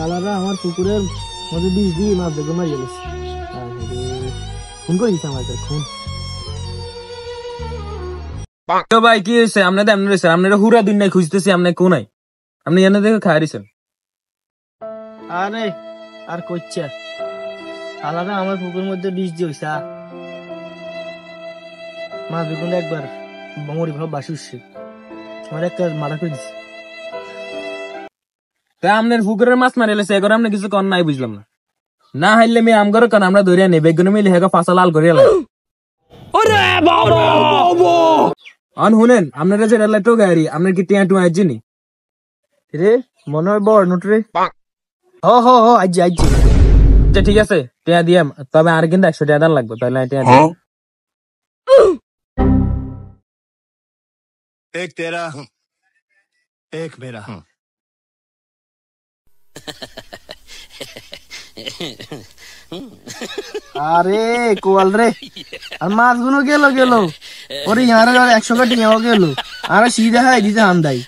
শালারা আমার পুকুরের মধ্যে বিষ দিয়ে মাছ দেখে মারিয়ে গেছে। খুন করে দিচ্ছে আমাদের খুন। ভাই কি হয়েছে আপনাদের? আপনারা হুরা দিন নাই খুঁজতেছি, আপনি কোনায় আপনি এনে দেখে খাই দিচ্ছেন। আরে আর করছে শালারা আমার পুকুরের মধ্যে বিষ দিয়েছে। মাছ দেখুন একবার মরি ভাব বাসি উঠছে, আমার একটা মারা করে দিচ্ছে। তা আপনার পুকুরের মাছ মারি এলেছে এখন আপনি কিছু কর নাই, বুঝলাম না। না হাইলে মেয়ে আমগর কারণ আমরা ধরিয়া নেই বেগুনে মিলে হেগা ফাঁসা লাল করে এলাম। অন শুনেন আপনারা যে রেল লাইটও গাড়ি আপনার কি টিয়া টুয়া আইজি নি রে মনে হয় বড় নোট রে। হ হ হ আইজি আইজি। আচ্ছা ঠিক আছে টিয়া দিয়াম, তবে আর কিন্তু 100 টাকা দাম লাগবে, তাহলে টিয়া দিয়াম। एक तेरा एक मेरा। আরে কোয়াল রে আর মাছগুলো গেল গেল ওরে ইয়ার 100 কাটি গেল আর সিধা হাই দিতে আন্দাই।